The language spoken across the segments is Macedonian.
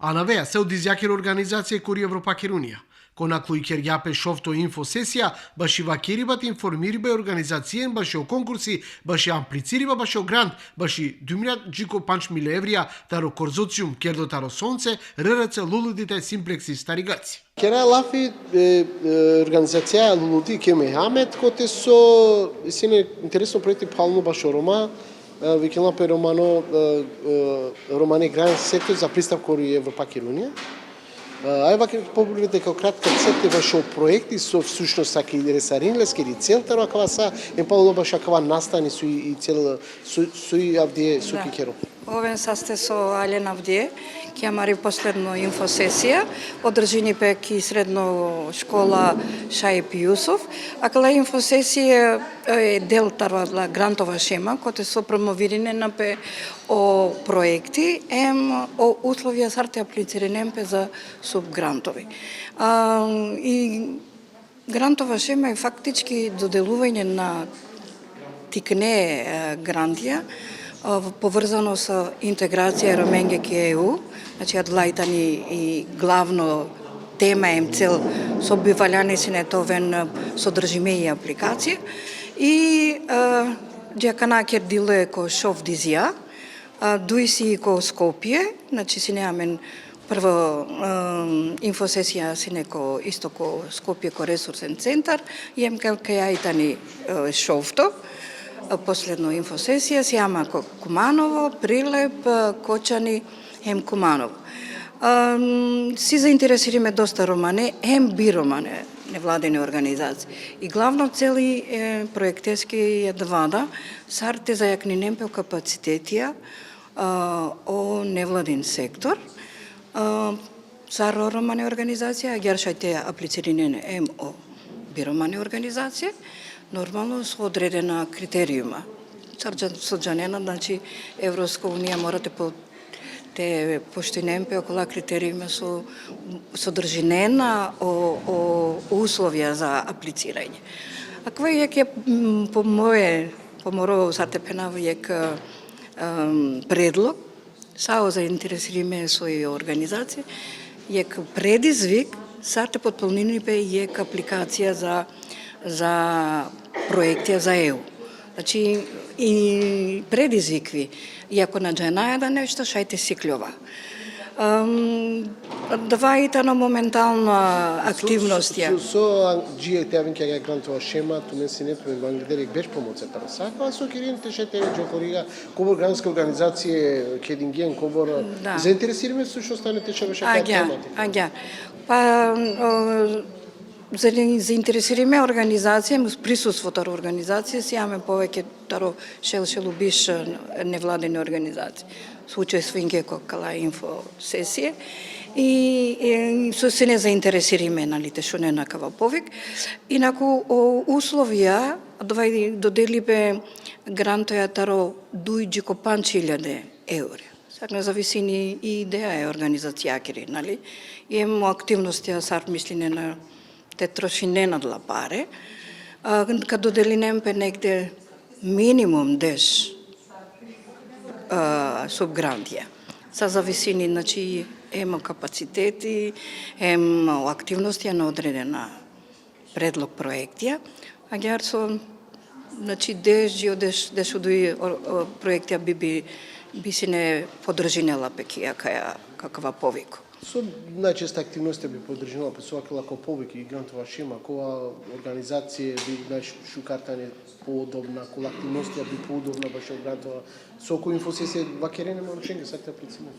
Anavea seu dizjakir organizacije kuri Evropakir Unia. Konaklui kerjape šofto info sesija, baš i vakiribat informiriba organizacije, baš o konkursi, baš i ampliciriba, baš o grant, baš i 2,5 mila evrija taro korzocium kerdo taro sonce, rrce luludite simplexi starigaci. Kera lafi organizacija Luludi Kemehamet, kote so sine interesno projekti palno baš o Roma, vikila pe Romane Grand Sektor za pristav kori Evropakir Unija. Ајва ќе побрите како кратка црта вашо проекти со всушност саки ресаринлески или целтаро акава са емпало баша акава настани су и цел су и авдие су кикеро. Овен састе со Ален Авдие, ќе мари последно инфосесија, одржени пек и средно школа Шаип Јусов. Акала инфосесија е дел тарвала грантова шема, која со промовиране на пе о проекти, о условија сарте аплициране за субгрантови. И грантова шема е фактички доделување на тикне грантија, поврзано со интеграција Роменге ке ЕУ, значи адлајтани и главно тема им цел собиваљане си нетовен содржиме и апликација и джакана кер диле ко шов дизија, дуиси ко Скопје, значи си неамен прво инфосесија си неко исто ко Скопје ко ресурсен центар, јем кај шовто, последно инфосесија се ама Куманово, Прилеп, Кочани, Куманово. Си заинтересириме доста романе, би романе, невладени организации. И главно цели проектески е двада, сарте зајакнинемпе капацитетија о невладен сектор, саро романе организација, гершајте аплициринен о биромане организација, нормално со одредена критериума. Соджанена, значи, Европска Унија морате те поштинемпе окола критериума со содржинена о условија за аплицирање. Аква јак е по моро сартепенав јак предлог, сао заинтересириме своји организација, јак предизвик сарте подполнинипе јак апликација за проекти за ЕУ. Значи, и предизвикви, иако наđена да нешто, шајте сиклјова. Двајта на моментална активностија. Со GIT авин ќе грантова шема, тумен си нето Бангладеш беше помоцата. Саква со киринте шете џокорига, кобор гранска организација кединген кобор заинтересираме всушност станете ше беше тематика. Заинтересириме организација, присуството на организација, си имаме повеќе таро шел биш невладени организации. Случај свинке кала инфо сесија и со се не заинтересириме, нали, што не накава повик. Инаку условија доделибе грантоја таро 2,5 евро. Сак не зависини и идеја е организацијакери, нали? Имamo активностија сар мислине на те трошине надла паре, кад доделинемпе негде минимум 10 субгрантија. Са зависини, значи, капацитети, активностија на одредена предлог проектија, а гјар со, значи, дешудуи проектија би си не подржинела пекија каква повико. Со најчеста активността би подржинала посоакала како повеќе грантова шема, која организација би шукартане поудобна, која активността би поудобна баш грантова. Со кој инфосесија вакерене морченге сакате аплицираме?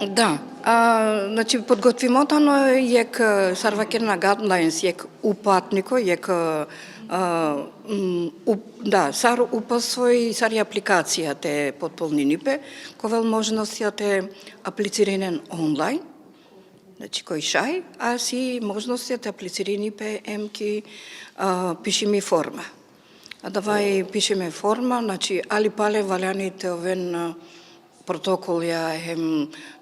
Да, значи подготвимотано јек сарвакерна guidelines јек упатнико, јек сар упасој сар апликација те подполнинипе, ковел можностија те аплициринен онлайн, значи кој шај, а си можностија те аплициринипе емки пишими форма. А давај пишеме форма, значи али пале валяните овен протоколја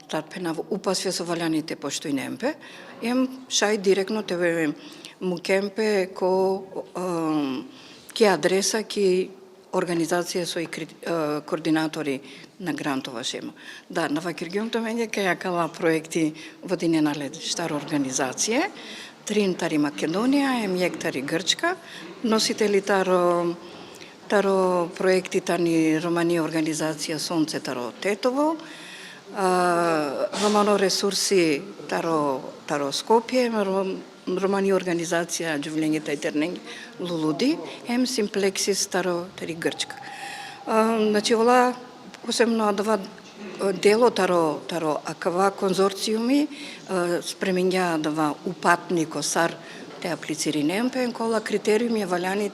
татпенав упасве со валяните поштојнемпе, шај директно те му кемпе ко ки адреса ки организација со и координатори на грантова шема. Да, на Вакиргиумто мене каја кала проекти водинена лед штара организација, Трин тари Македонија, Емјек тари Грчка, носители таро проекти тани Романија организација Сонце таро Тетово, Романо ресурси таро Скопје, Романија организација Џувлење тајтернење Лулуди, Ем Симплексис таро тари Грчка. Значи, ола посебно два дело таро акава конзорциуми спреминја дава упатни косар те аплициринем пен кола критериуми валяни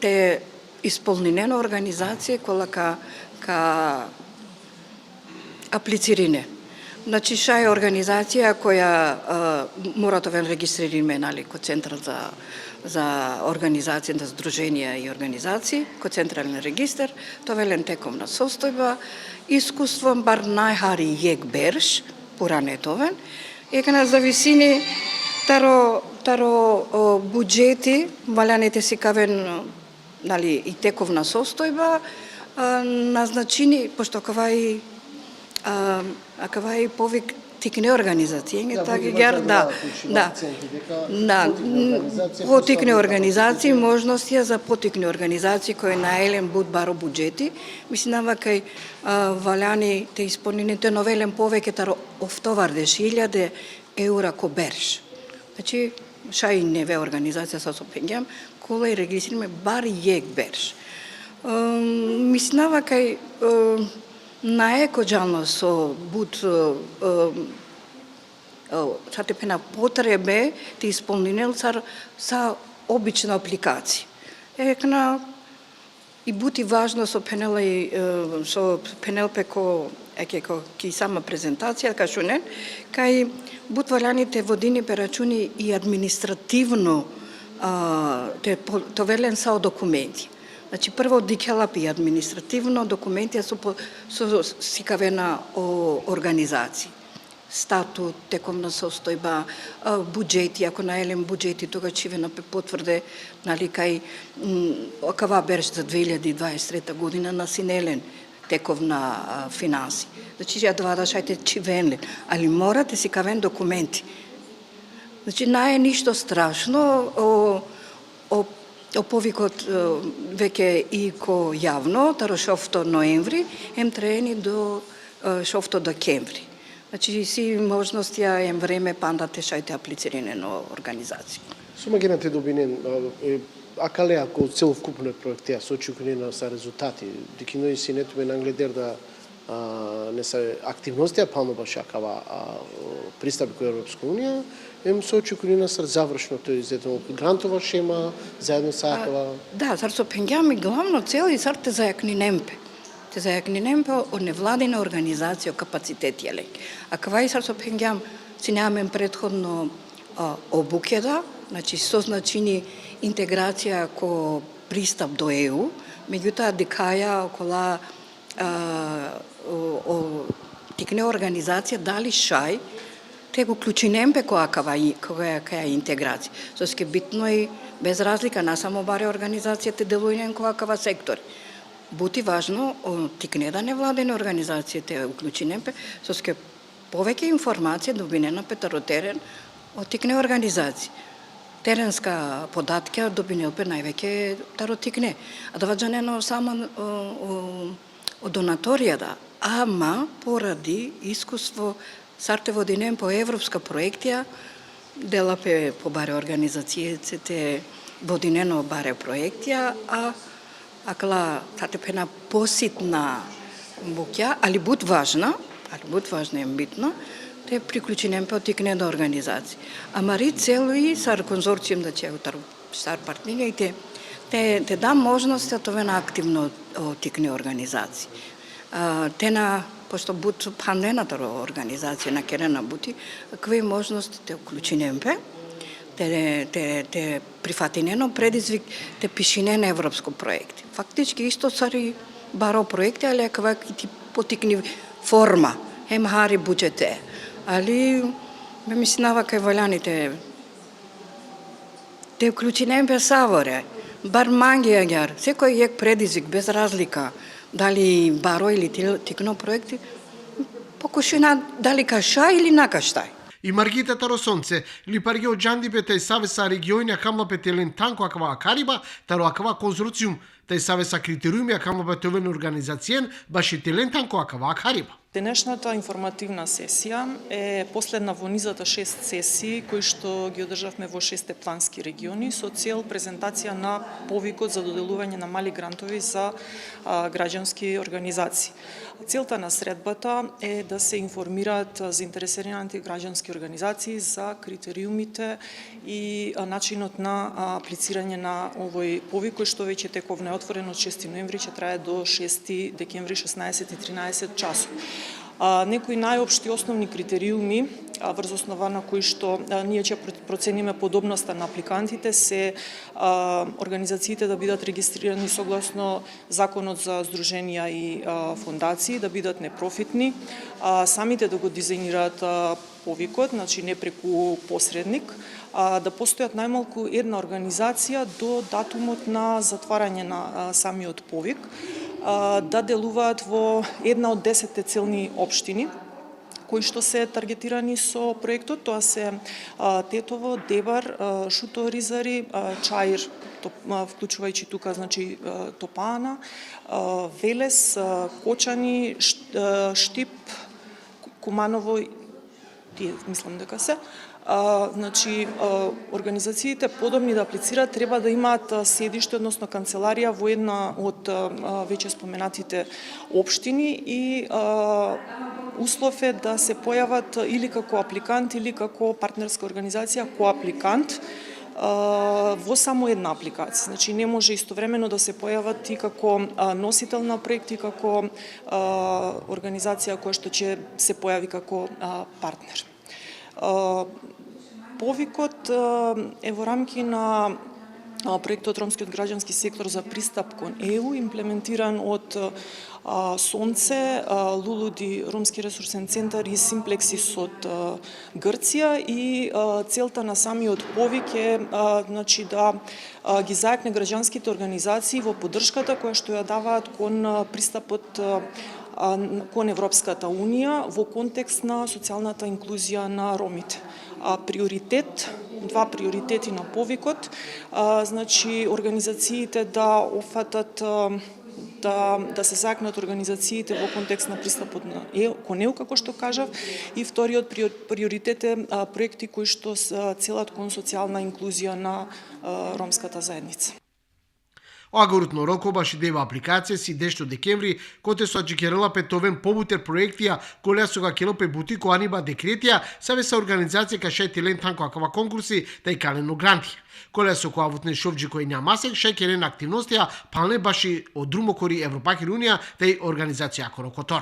те исполнинена организација кола ка аплицирине. Значи, ша е организација која мора да вен регистририме, нали, ко Центар за организација на здруженија и организации, ко Централен регистар, тоа велен тековна состојба, искуство бар најхари јек берш, поранетовен, екана за висини таро буџети, валяните си кавен, нали, и тековна состојба, назначени, пошто кава и повик тикне организација, така гер, да, потикне организации, можности за потикне организации кои наелен буд баро буџети, мислам кај валяни те исполнените новелен повеќе таро офтовардеш 1000 евра ко берш. Значи, шај неве организација со сопењам, кола и регистрираме бар јек берш. Мислам кај наекоџално со буд сатепена потребе ти исполнинел са обична апликација. Екна и бути важно со пенел пеко ки сама презентација кашунен, кај бут валяните водини перачуни и административно товелен са документи. Значи, прво дикелап и административно документи со сикавена организација. Статут, тековна состојба, буџети, ако наелем буџети, тога чивена потврде, нали, кај кава берш за 2023 година насинелен тековна финанси. Значи, ја да шајте чивенлен, али морате си кавен документи. Значи, не е ништо страшно, Оповикот веќе и ко јавно, таро 6 ноември, ем траени до 6 декември. Значи, си можностија ем време пандате шајте аплицирине на организација. Сума генате добинен, акалеа ко целокупно проектија со очекувани са резултати, дикино и синетуме на англедер да не се активностија пално баш акава пристап кој Европска унија, ем се очекувани са завршно тој изедено грантова шема, заедно са акава. Да, сар со пењами главно цел и сар те зајакнинемпе. Те зајакнинемпе од невладина организација капацитет јелек. А кава и сар со пењам си немаме претходно обукеда, значи со значини интеграција ко пристап до ЕУ, меѓутоа дикаја окола тикне организација дали шај те го клучинемпе која каја интеграција. Соске битно и без разлика на само баре организацијата делујнен која кава сектор. Бути важно тикне да невладени организација те уклучинемпе, соске повеќе информација добинена петаро терен од тикне организација. Теренска податка добинелпе највеќе таро тикне. А да ваѓанено само од донаторијата, ама поради искуство сарте водинем по европска проектија, делапе по баре организацијеците водинено баре проектија, акла татепена поситна буќа, али буд важна е битно, те приклучинем по тикне до организација. Мари целои сар конзорциум да че сар партнери те дам можност тоа на активно тикне организација. Пошто буд пандената организација на керена бути, какви можности те уклучинемпе, те прифатинено предизвик, те пишинен европско проекти. Фактички исто цари баро проекти, али каква ти потикни форма, ем хари буџете. Али ме мислинава кај валяните те уклучинемпе саворе. бар магија гјар, секој јек предизвик, без разлика, дали баро или тикно проекти, покушина дали каша или накаштај. И Маргита Таросонце, ли паргео джандипе тај Савеса региони акамла петелен танко акава акариба, таро акава конзорциум, тај Савеса критериуми акамла петелен организацијен, баши телен танко акава акариба. Денешната информативна сесија е последна во низата 6 сесии кои што ги одржавме во 6 плански региони со цел презентација на повикот за доделување на мали грантови за граѓански организации. Целта на средбата е да се информираат заинтересираните граѓански организации за критериумите и начинот на аплицирање на овој повик кој што веќе тековне отворен од 6 ноември ќе трае до 6 декември 16:13 часот. Некои најопшти основни критериуми врз основа на кои што ние ќе процениме подобноста на апликантите се организациите да бидат регистрирани согласно Законот за здруженија и фондации, да бидат непрофитни, самите да го дизајнираат повикот, значи не преку посредник, да постојат најмалку една организација до датумот на затварање на самиот повик, да делуваат во една од 10 целни општини кои што се таргетирани со проектот, тоа се Тетово, Дебар, Шуто Ризари, Чаир, вклучувајќи тука значи Топана, Велес, Кочани, Штип, Куманово, тие мислам дека се. Значи, организациите подобни да аплицираат треба да имаат седиште, односно канцеларија во една од веќе споменатите општини и услов е да се појават или како апликант или како партнерска организација коапликант во само една апликација. Значи не може истовремено да се појават и како носител на проект и како организација која што ќе се појави како партнер. Повикот е во рамки на проектот Ромскиот граѓански сектор за пристап кон ЕУ, имплементиран од Сонце, Лулуди, Ромски ресурсен центар и Симплексис од Грција и целта на самиот повик е значи да ги зајакне граѓанските организации во поддршката која што ја даваат кон пристапот кон Европската Унија во контекст на социјалната инклузија на ромите. Два приоритети на повикот, значи организациите да офатат да се зајакнат организациите во контекст на пристапот кон ЕУ, како што кажав, и вториот приоритет е проекти кои што целат кон социјална инклузија на ромската заедница. Агорутно роко баши дева апликација си дешто декември, коте со аџикерела петовен побутер проектија, која сога келопе бутико аниба декретија, Савеса организација кашај телен танко акава конкурси, тај калено грантија. Која со коавутне шовџи кој нямасек, шај келен активностија, палне баши од друмокори Европа Унија, тај организација Корокотор.